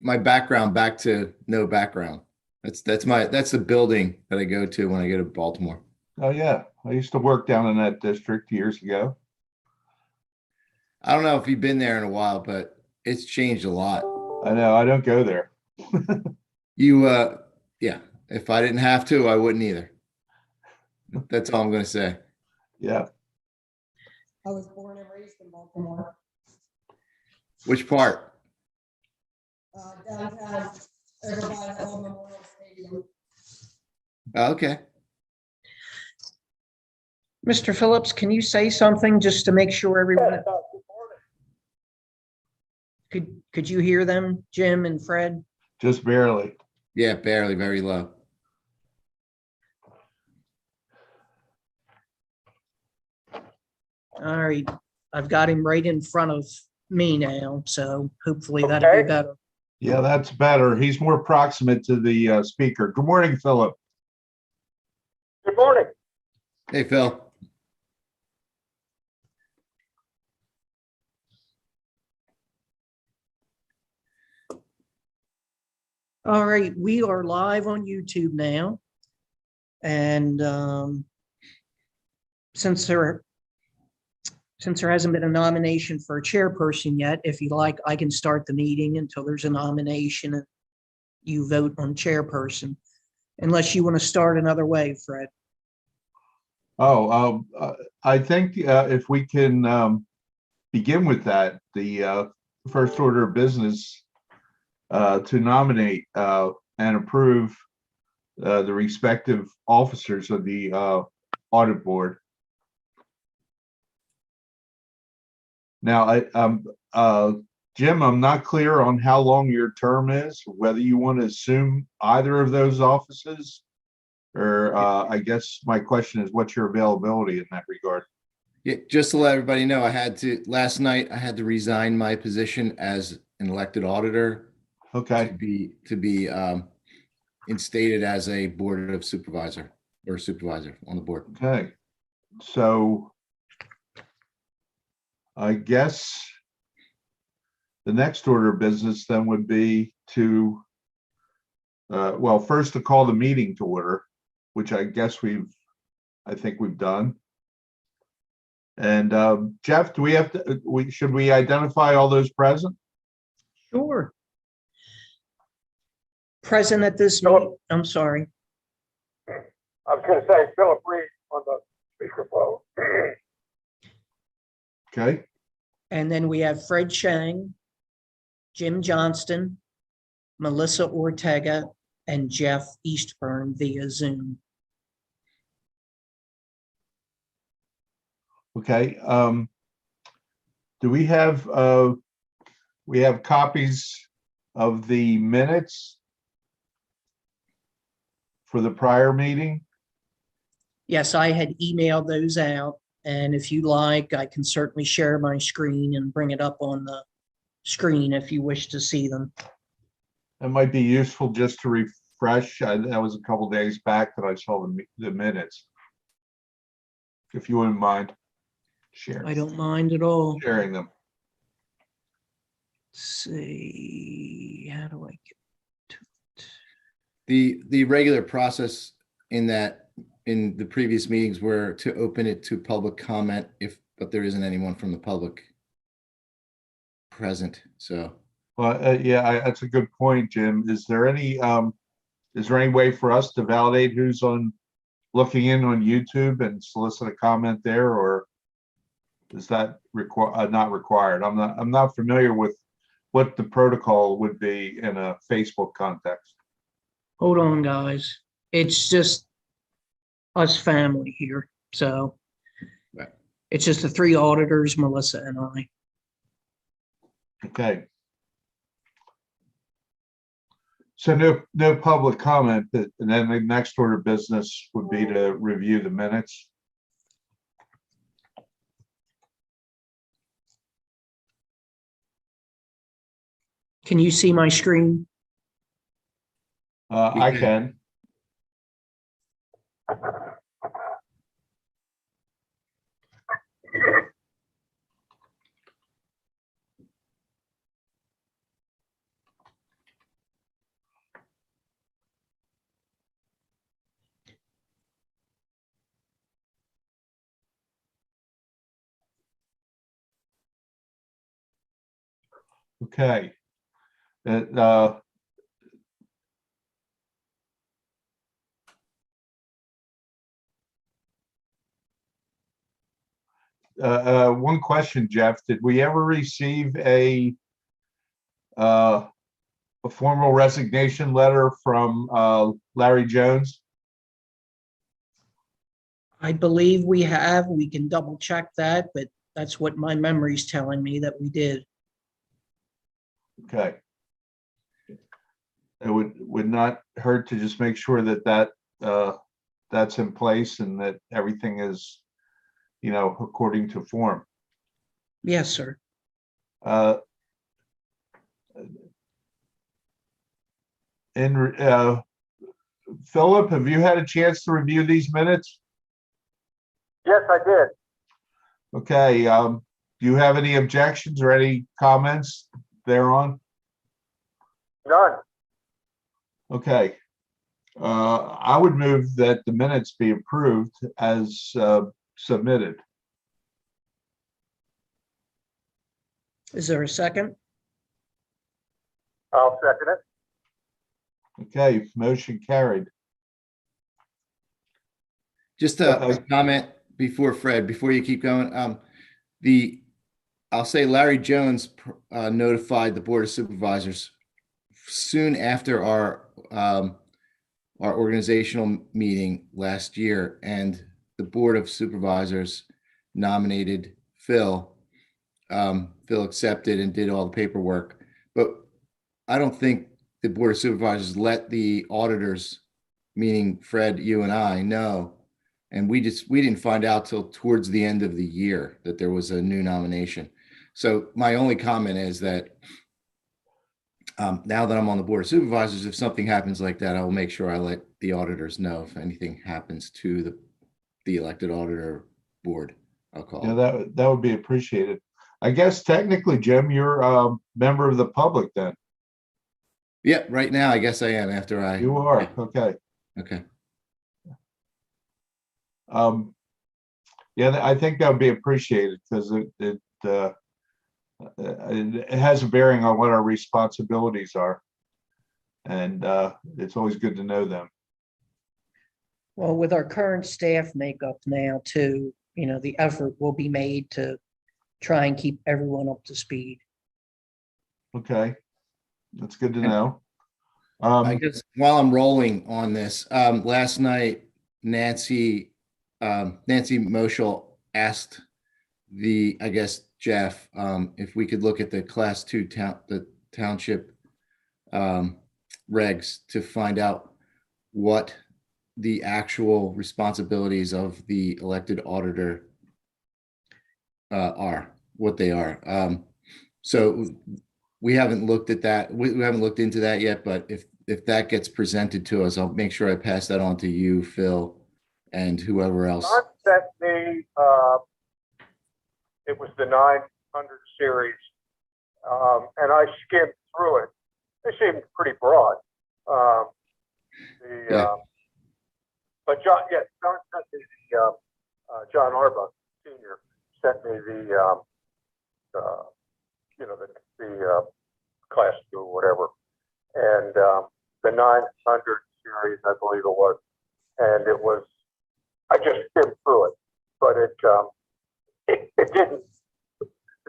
my background back to no background. That's the building that I go to when I go to Baltimore. Oh, yeah. I used to work down in that district years ago. I don't know if you've been there in a while, but it's changed a lot. I know. I don't go there. Yeah, if I didn't have to, I wouldn't either. That's all I'm going to say. Yeah. I was born and raised in Baltimore. Which part? Downtown, over by the old Memorial Stadium. Okay. Mr. Phillips, can you say something just to make sure everyone? Could you hear them, Jim and Fred? Just barely. Yeah, barely, very low. All right, I've got him right in front of me now, so hopefully that'll be better. Yeah, that's better. He's more proximate to the speaker. Good morning, Philip. Good morning. Hey, Phil. All right, we are live on YouTube now. And since there hasn't been a nomination for a chairperson yet, if you like, I can start the meeting until there's a nomination and you vote on chairperson, unless you want to start another way, Fred. Oh, I think if we can begin with that, the first order of business to nominate and approve the respective officers of the audit board. Now, Jim, I'm not clear on how long your term is, whether you want to assume either of those offices, or I guess my question is, what's your availability in that regard? Yeah, just to let everybody know, last night I had to resign my position as an elected auditor Okay. to be instated as a board of supervisor or supervisor on the board. Okay. So I guess the next order of business then would be to, well, first to call the meeting to order, which I guess I think we've done. And Jeff, do we have to, should we identify all those present? Sure. Present at this meeting, I'm sorry. I was going to say Philip Reed on the speakerphone. Okay. And then we have Fred Chang, Jim Johnston, Melissa Ortega, and Jeff Eastburn via Zoom. Okay. Do we have copies of the minutes for the prior meeting? Yes, I had emailed those out, and if you like, I can certainly share my screen and bring it up on the screen if you wish to see them. It might be useful just to refresh. That was a couple days back that I saw the minutes. If you wouldn't mind sharing. I don't mind at all. Sharing them. Let's see, how do I get to it? The regular process in the previous meetings were to open it to public comment but there isn't anyone from the public present. So, Well, yeah, that's a good point, Jim. Is there any way for us to validate who's looking in on YouTube and solicit a comment there, or is that not required? I'm not familiar with what the protocol would be in a Facebook context. Hold on, guys. It's just us family here. So right. It's just the three auditors, Melissa and I. Okay. So no public comment, and then the next order of business would be to review the minutes. Can you see my screen? I can. Okay. One question, Jeff, did we ever receive a formal resignation letter from Larry Jones? I believe we have, we can double check that, but that's what my memory's telling me that we did. Okay. It would not hurt to just make sure that that's in place and that everything is, according to form. Yes, sir. Philip, have you had a chance to review these minutes? Yes, I did. Okay, do you have any objections or any comments thereon? None. Okay. I would move that the minutes be approved as submitted. Is there a second? I'll second it. Okay, motion carried. Just a comment before Fred, before you keep going. I'll say Larry Jones notified the Board of Supervisors soon after our organizational meeting last year, and the Board of Supervisors nominated Phil. Phil accepted and did all the paperwork, but I don't think the Board of Supervisors let the auditors, meaning Fred, you and I, know. And we didn't find out till towards the end of the year that there was a new nomination. So my only comment is that now that I'm on the Board of Supervisors, if something happens like that, I will make sure I let the auditors know if anything happens to the elected auditor board. I'll call Yeah, it. that would be appreciated. I guess technically, Jim, you're a member of the public then. Yeah, right now I guess I am after I. You are, okay. Okay. Yeah, I think that would be appreciated because it has a bearing on what our responsibilities are. And it's always good to know them. Well, with our current staff makeup now too, the effort will be made to try and keep everyone up to speed. Okay, that's good to And- know. I guess while I'm rolling on this, last night, Nancy Moschel asked I guess, Jeff, if we could look at the class 2 the township regs to find out what the actual responsibilities of the elected auditor are, what they are. So we haven't looked at that. We haven't looked into that yet, but if that gets presented to us, I'll make sure I pass that on to you, Phil, and whoever else. John sent me, it was the 900 series, and I skimmed through it. They seemed pretty broad. Yeah. But John sent me John Arbuck Sr. sent me the class 2 or whatever, and the 900 series, I believe it was, and it was. I just skimmed through it, but it didn't.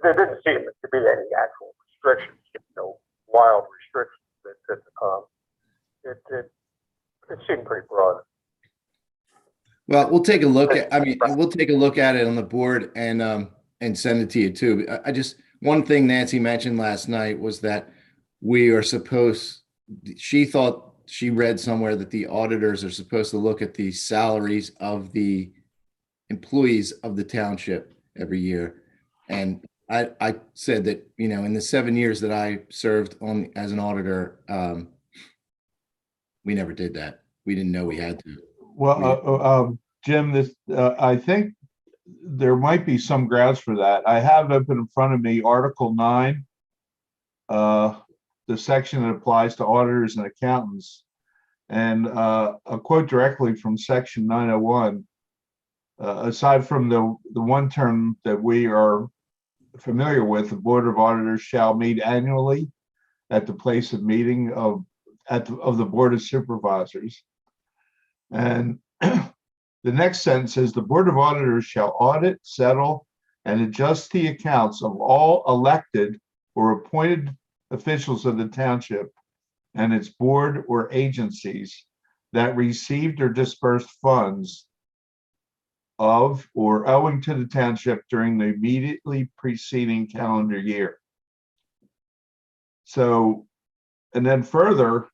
There didn't seem to be any actual restrictions, wild restrictions. It seemed pretty broad. Well, we'll take a look at. We'll take a look at it on the board and send it to you too. One thing Nancy mentioned last night was that we are supposed. She thought she read somewhere that the auditors are supposed to look at the salaries of the employees of the township every year, and I said that in the 7 years that I served as an auditor, we never did that. We didn't know we had to. Well, Jim, I think there might be some grounds for that. I have open in front of me Article 9, the section that applies to auditors and accountants. And a quote directly from Section 901, aside from the one term that we are familiar with, the Board of Auditors shall meet annually at the place of meeting of the Board of Supervisors. And the next sentence says the Board of Auditors shall audit, settle, and adjust the accounts of all elected or appointed officials of the township and its board or agencies that received or dispersed funds of or owing to the township during the immediately preceding calendar year. So, and then further,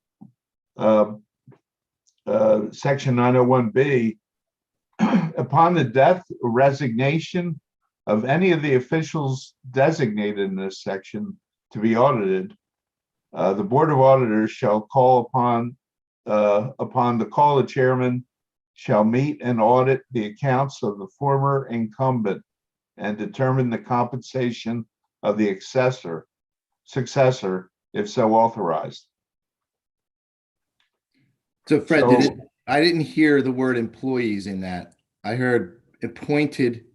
Section 901B, upon the death or resignation of any of the officials designated in this section to be audited, the Board of Auditors shall call upon the call of chairman, shall meet and audit the accounts of the former incumbent and determine the compensation of the successor, if so authorized. So Fred, So- I didn't hear the word employees in that. I heard appointed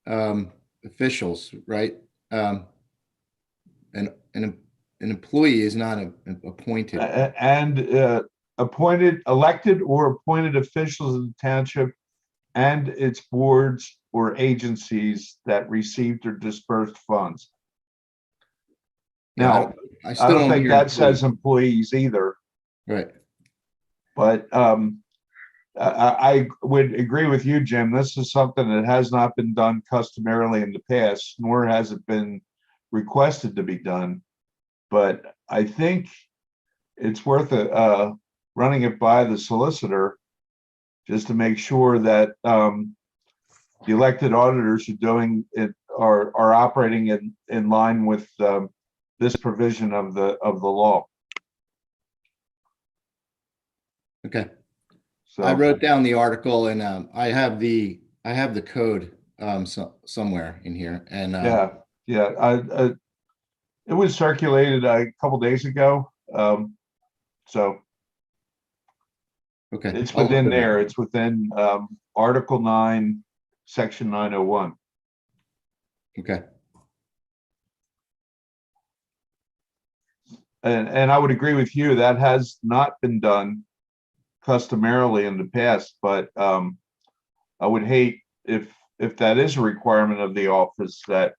officials, right? An employee is not appointed. And appointed, elected or appointed officials of the township and its boards or agencies that received or dispersed funds. Now, I I still don't think hear that says employees. employees either, Right. but I would agree with you, Jim. This is something that has not been done customarily in the past, nor has it been requested to be done. But I think it's worth running it by the solicitor just to make sure that the elected auditors are doing it, are operating in line with this provision of the law. Okay. So I wrote down the article and I have the code somewhere in here and yeah, it was circulated a couple days ago. So okay. it's I'll look within at it. there. It's within Article 9, Section 901. Okay. And I would agree with you, that has not been done customarily in the past, but I would hate if that is a requirement of the office that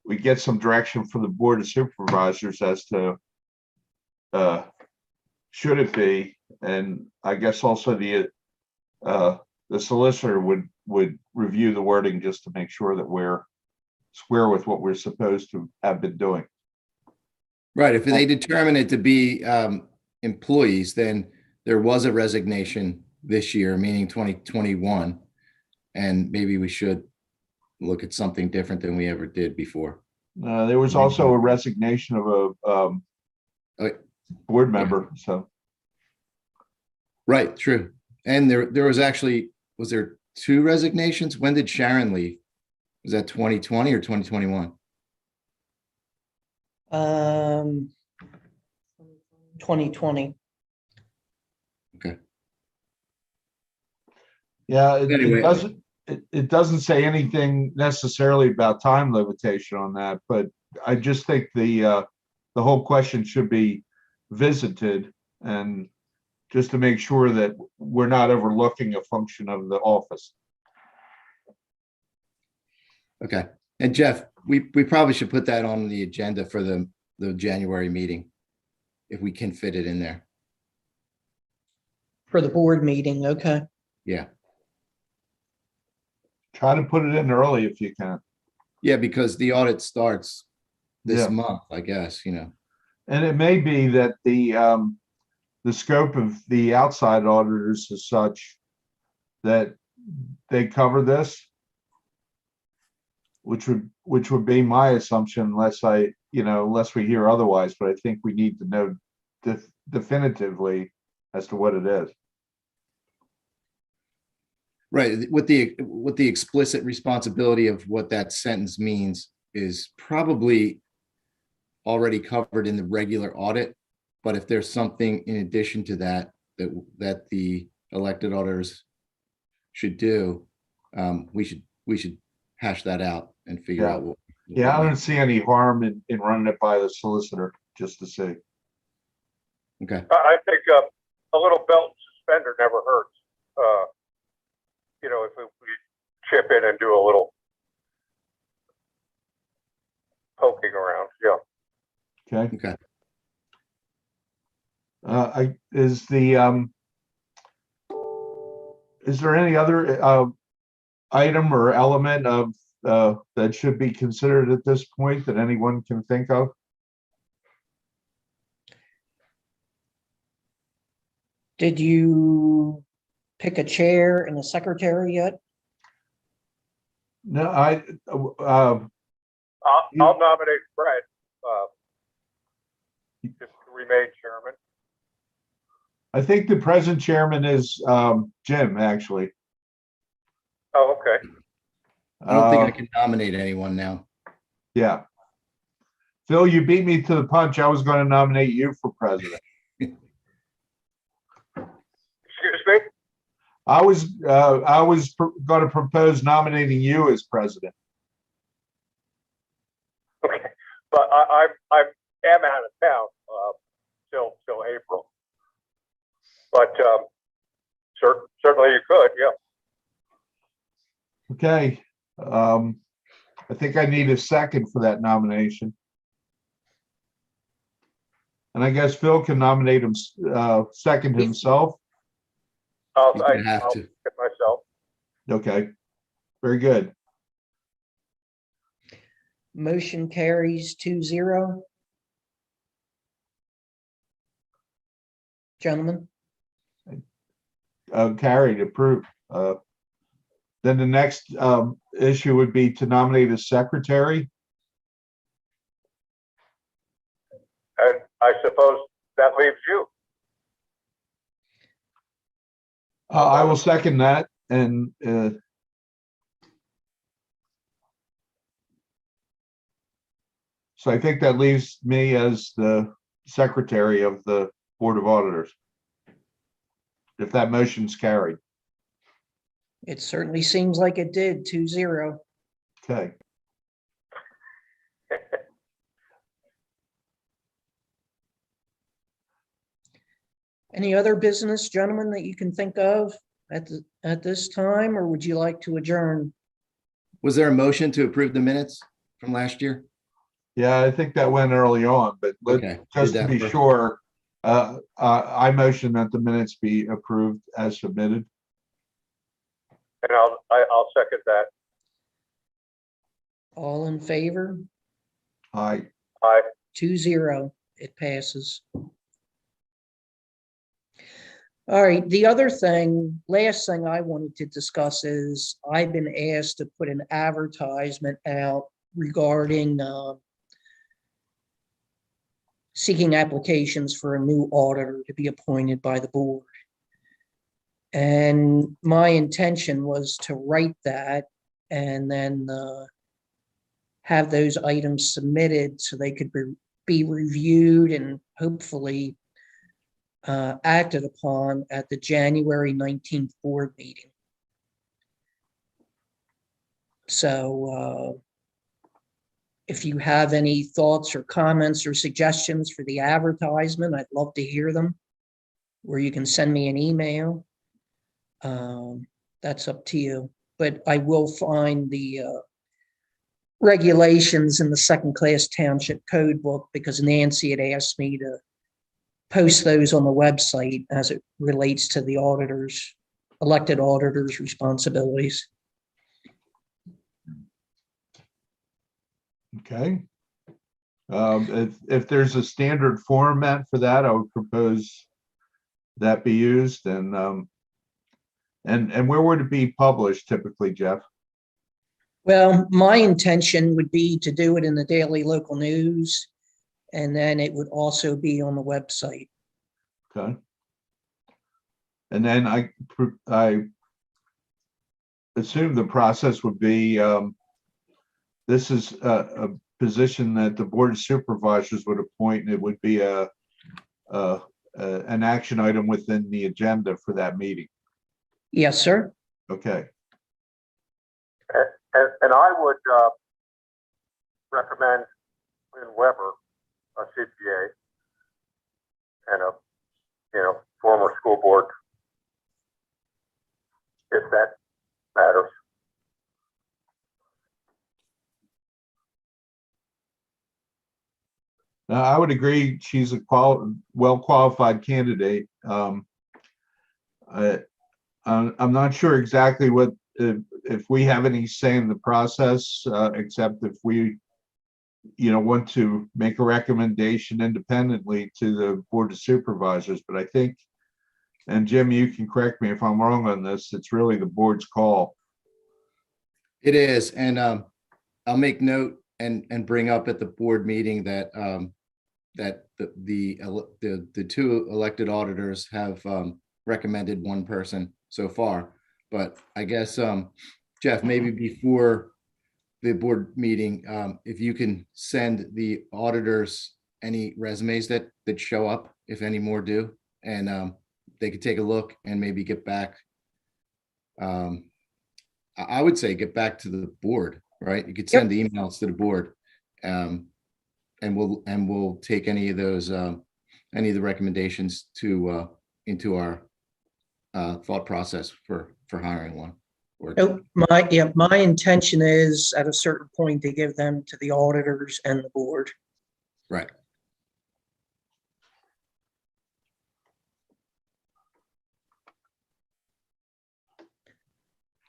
we get some direction from the Board of Supervisors as to should it be, and I guess also the solicitor would review the wording just to make sure that we're square with what we're supposed to have been doing. Right. If they determine it to be employees, then there was a resignation this year, meaning 2021, and maybe we should look at something different than we ever did before. There was also a resignation of a board member, so. Right. True. And there was actually, was there 2 resignations? When did Sharon leave? Was that 2020 or 2021? 2020. Okay. Yeah, Anyway. it doesn't say anything necessarily about time limitation on that, but I just think the whole question should be visited, and just to make sure that we're not overlooking a function of the office. Okay. And Jeff, we probably should put that on the agenda for the January meeting, if we can fit it in there. For the board meeting, okay. Yeah. Try to put it in early if you can. Yeah, because the audit starts this Yeah. month, I guess, And it may be that the scope of the outside auditors is such that they cover this, which would be my assumption, unless we hear otherwise. But I think we need to know definitively as to what it is. Right. With the explicit responsibility of what that sentence means is probably already covered in the regular audit. But if there's something in addition to that the elected auditors should do, we should we should hash that out and figure Yeah. out what. Yeah, I don't see any harm in running it by the solicitor, just to see. Okay, I think a little belt and suspender never hurts. You know, if we chip in and do a little poking around, yeah. Okay. okay. Is there any other item or element of that should be considered at this point that anyone can think of? Did you pick a chair and a secretary yet? No, I'll nominate Fred to remain chairman. I think the present chairman is Jim, actually. Oh, okay. I don't think I can nominate anyone now. Yeah. Phil, you beat me to the punch. I was going to nominate you for president. Excuse me? I was going to propose nominating you as president. Okay, but I am out of town till April. But certainly you could, yeah. Okay. I think I need a second for that nomination. And I guess Phil can nominate him, second himself. I'll He's gonna have to. get myself. Okay. Very good. Motion carries 2-0. Gentlemen, Carried, approved. Then the next issue would be to nominate a secretary. And I suppose that leaves you. I will second that, and so I think that leaves me as the secretary of the Board of Auditors, if that motion's carried. it certainly seems like it did, 2-0. Okay. Any other business, gentlemen, that you can think of at this time, or would you like to adjourn? Was there a motion to approve the minutes from last year? Yeah, I think that went early on, but Okay, just did to that be first. sure, I motion that the minutes be approved as submitted. And I'll second that. All in favor? Aye. 2-0, it passes. All right, the other thing, last thing I wanted to discuss is I've been asked to put an advertisement out regarding seeking applications for a new auditor to be appointed by the board. And my intention was to write that and then have those items submitted so they could be reviewed and hopefully acted upon at the January 19th board meeting. So if you have any thoughts or comments or suggestions for the advertisement, I'd love to hear them. Or you can send me an email. That's up to you. But I will find the regulations in the second-class township code book because Nancy had asked me to post those on the website as it relates to the auditors, elected auditors' responsibilities. Okay. If there's a standard format for that, I would propose that be used, and where would it be published typically, Jeff? Well, my intention would be to do it in the daily local news, and then it would also be on the website. Okay. And then I assume the process would be, this is a position that the Board of Supervisors would appoint, and it would be an action item within the agenda for that meeting. Yes, sir. Okay. And I would recommend Lynn Weber, a CPA, and a former school board, if that matters. I would agree. She's a well-qualified candidate. I'm not sure exactly what, if we have any say in the process, except if we, want to make a recommendation independently to the Board of Supervisors. But I think, and Jim, you can correct me if I'm wrong on this, it's really the board's call. It is, and I'll make note and bring up at the board meeting that that the two elected auditors have recommended one person so far. But I guess Jeff, maybe before the board meeting, if you can send the auditors any resumes that show up, if any more do, and they could take a look and maybe get back. I would say get back to the board, right? You could send emails to the board, and we'll take any of those any of the recommendations to into our thought process for hiring one. Nope, my intention is at a certain point to give them to the auditors and the board. Right.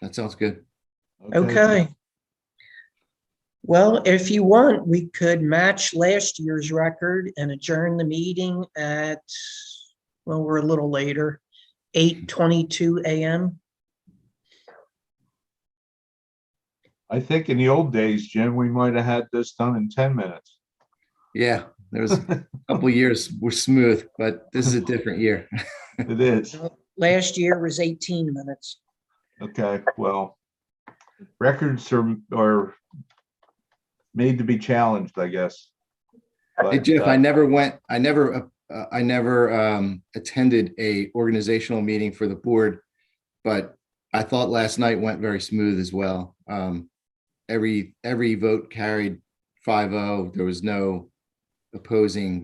That sounds good. Okay. Well, if you want, we could match last year's record and adjourn the meeting at, well, we're a little later, 8:22 a.m. I think in the old days, Jim, we might have had this done in 10 minutes. Yeah, there was a couple of years were smooth, but this is a different year. It is. Last year was 18 minutes. Okay, well, records are made to be challenged, I guess. Hey, But, Jeff, I never attended a organizational meeting for the board, but I thought last night went very smooth as well. Every vote carried 5-0. There was no opposing